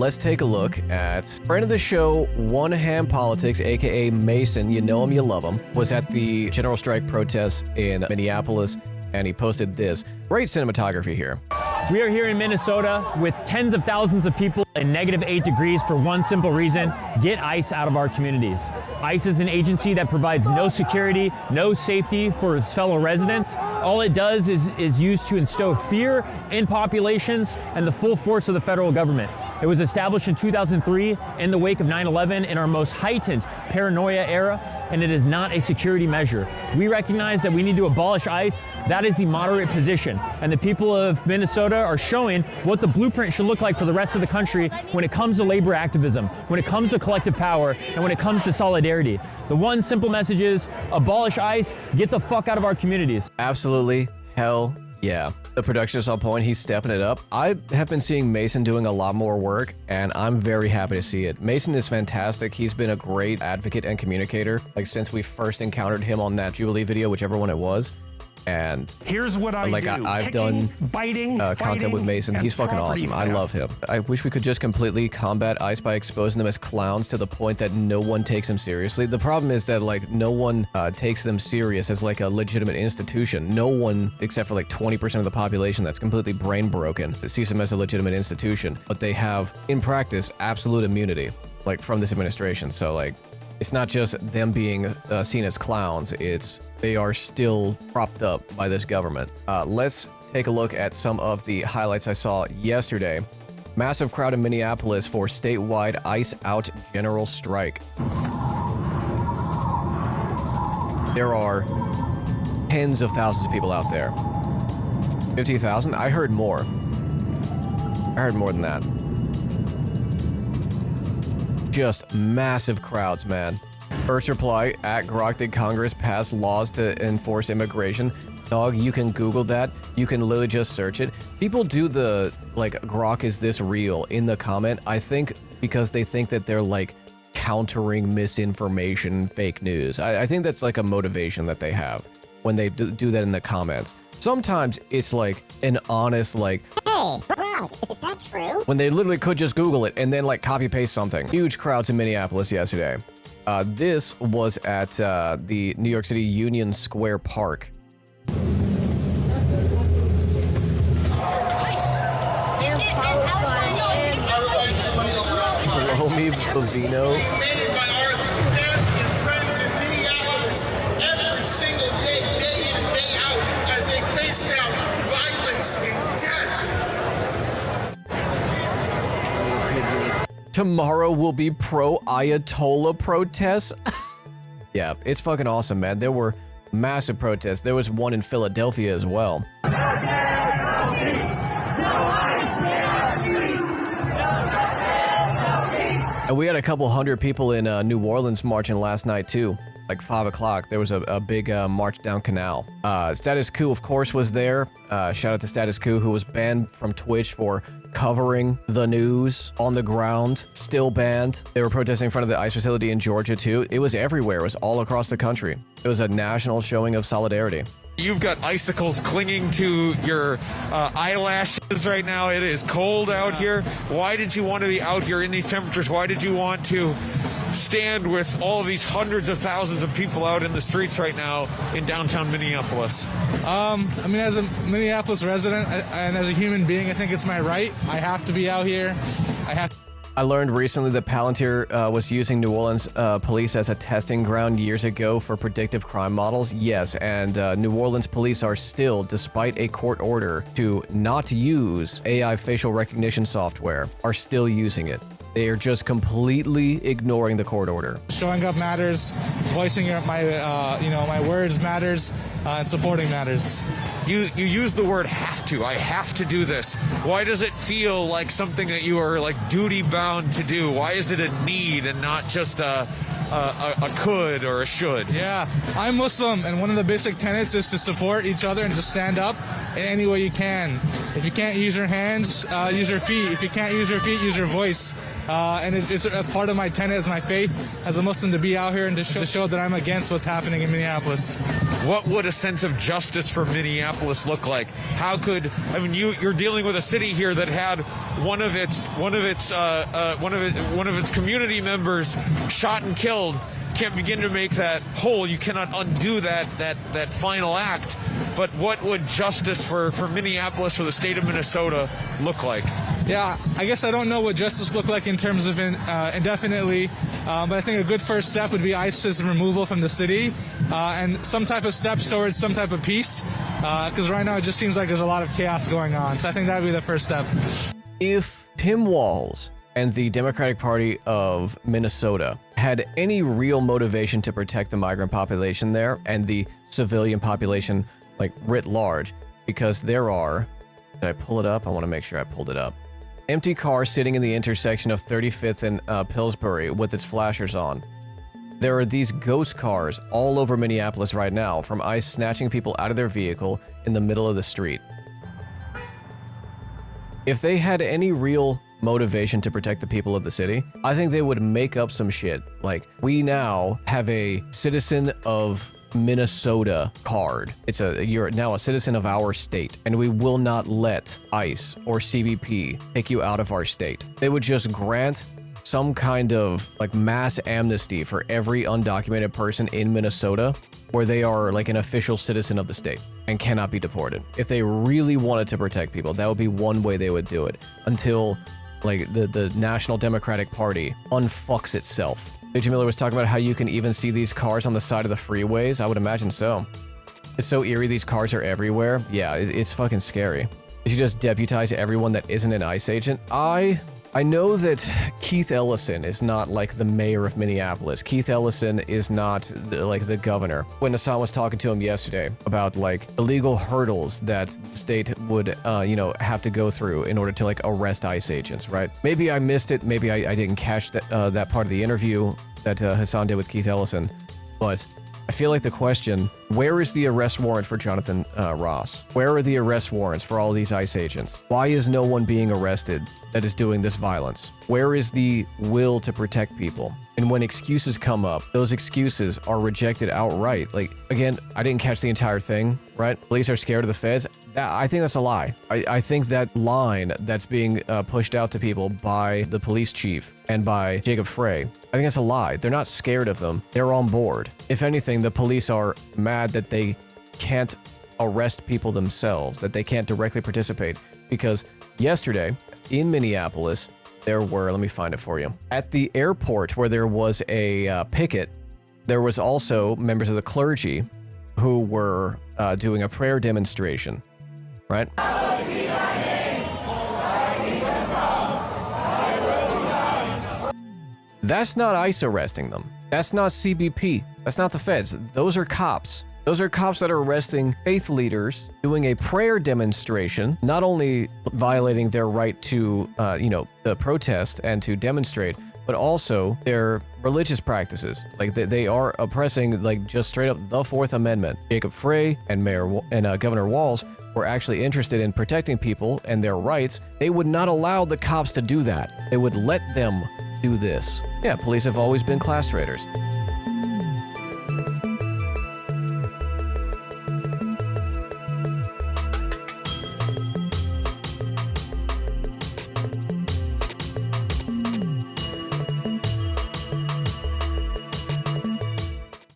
let's take a look at friend of the show, One Hand Politics, aka Mason. You know him, you love him. Was at the general strike protests in Minneapolis, and he posted this. Great cinematography here. We are here in Minnesota with tens of thousands of people in -8 degrees for one simple reason: get ICE out of our communities. ICE is an agency that provides no security, no safety for its fellow residents. All it does is used to instill fear in populations and the full force of the federal government. It was established in 2003 in the wake of 9/11 in our most heightened paranoia era, and it is not a security measure. We recognize that we need to abolish ICE. That is the moderate position. And the people of Minnesota are showing what the blueprint should look like for the rest of the country when it comes to labor activism, when it comes to collective power, and when it comes to solidarity. The one simple message is abolish ICE, get the fuck out of our communities. Absolutely. Hell yeah. The production is on point. He's stepping it up. I have been seeing Mason doing a lot more work, and I'm very happy to see it. Mason is fantastic. He's been a great advocate and communicator, like since we first encountered him on that Jubilee video, whichever one it was. And here's what I do. I've done biting, content with Mason. He's fucking awesome. I love him. I wish we could just completely combat ICE by exposing them as clowns to the point that no one takes them seriously. The problem is that like no one takes them serious as like a legitimate institution. No one, except for like 20% of the population that's completely brain broken, sees them as a legitimate institution. But they have, in practice, absolute immunity, like from this administration. So like, it's not just them being seen as clowns, it's they are still propped up by this government. Let's take a look at some of the highlights I saw yesterday. Massive crowd in Minneapolis for statewide ICE out general strike. There are tens of thousands of people out there. 50,000? I heard more. I heard more than that. Just massive crowds, man. First reply, at Grok, did Congress pass laws to enforce immigration? Dog, you can Google that. You can literally just search it. People do the, like, Grok, is this real? In the comment, I think because they think that they're, like, countering misinformation, fake news. I think that's, like, a motivation that they have when they do that in the comments. Sometimes it's, like, an honest, like, hey, Grok, is that true? When they literally could just Google it and then, like, copy-paste something. Huge crowds in Minneapolis yesterday. This was at the New York City Union Square Park. Romy Bovino. Tomorrow will be pro-Ayatollah protests. Yeah, it's fucking awesome, man. There were massive protests. There was one in Philadelphia as well. And we had a couple hundred people in New Orleans marching last night too. Like 5 o'clock, there was a big march down Canal. Status Quo, of course, was there. Shout out to Status Quo, who was banned from Twitch for covering the news on the ground. Still banned. They were protesting in front of the ICE facility in Georgia too. It was everywhere. It was all across the country. It was a national showing of solidarity. You've got icicles clinging to your eyelashes right now. It is cold out here. Why did you want to be out here in these temperatures? Why did you want to stand with all of these hundreds of thousands of people out in the streets right now in downtown Minneapolis? I mean, as a Minneapolis resident and as a human being, I think it's my right. I have to be out here. I learned recently that Palantir was using New Orleans police as a testing ground years ago for predictive crime models. Yes, and New Orleans police are still, despite a court order to not use AI facial recognition software, are still using it. They are just completely ignoring the court order. Showing up matters, voicing my words matters, and supporting matters. You use the word have to. I have to do this. Why does it feel like something that you are like duty bound to do? Why is it a need and not just a a could or a should. Yeah, I'm Muslim, and one of the basic tenets is to support each other and to stand up in any way you can. If you can't use your hands, use your feet. If you can't use your feet, use your voice. And it's a part of my tenet as my faith as a Muslim to be out here and to show that I'm against what's happening in Minneapolis. What would a sense of justice for Minneapolis look like? How could, I mean, you're dealing with a city here that had one of its community members shot and killed. Can't begin to make that whole. You cannot undo that final act. But what would justice for Minneapolis, for the state of Minnesota, look like? Yeah, I guess I don't know what justice look like in terms of indefinitely, but I think a good first step would be ICE's removal from the city and some type of steps towards some type of peace, because right now it just seems like there's a lot of chaos going on. So I think that would be the first step. If Tim Walz and the Democratic Party of Minnesota had any real motivation to protect the migrant population there and the civilian population, like, writ large, because there are, did I pull it up? I want to make sure I pulled it up. Empty car sitting in the intersection of 35th and Pillsbury with its flashers on. There are these ghost cars all over Minneapolis right now from ICE snatching people out of their vehicle in the middle of the street. If they had any real motivation to protect the people of the city, I think they would make up some shit. Like, we now have a citizen of Minnesota card. You're now a citizen of our state, and we will not let ICE or CBP take you out of our state. They would just grant some kind of like mass amnesty for every undocumented person in Minnesota where they are like an official citizen of the state and cannot be deported. If they really wanted to protect people, that would be one way they would do it, until like the National Democratic Party unfucks itself. J.J. Miller was talking about how you can even see these cars on the side of the freeways. I would imagine so. It's so eerie, these cars are everywhere. Yeah, it's fucking scary. You should just deputize everyone that isn't an ICE agent. I know that Keith Ellison is not like the mayor of Minneapolis. Keith Ellison is not like the governor. When Hassan was talking to him yesterday about like illegal hurdles that the state would, have to go through in order to like arrest ICE agents, right? Maybe I missed it. Maybe I didn't catch that part of the interview that Hassan did with Keith Ellison, but I feel like the question, where is the arrest warrant for Jonathan Ross? Where are the arrest warrants for all these ICE agents? Why is no one being arrested that is doing this violence? Where is the will to protect people? And when excuses come up, those excuses are rejected outright. Like, again, I didn't catch the entire thing, right? Police are scared of the feds. I think that's a lie. I think that line that's being pushed out to people by the police chief and by Jacob Frey, I think that's a lie. They're not scared of them. They're on board. If anything, the police are mad that they can't arrest people themselves, that they can't directly participate. Because yesterday in Minneapolis, there were, let me find it for you. At the airport where there was a picket, there was also members of the clergy who were doing a prayer demonstration, right? That's not ICE arresting them. That's not CBP. That's not the feds. Those are cops. Those are cops that are arresting faith leaders doing a prayer demonstration, not only violating their right to, protest and to demonstrate, but also their religious practices. Like they are oppressing, like just straight up the Fourth Amendment. Jacob Frey and Governor Walz were actually interested in protecting people and their rights. They would not allow the cops to do that. They would let them do this. Yeah, police have always been class traitors.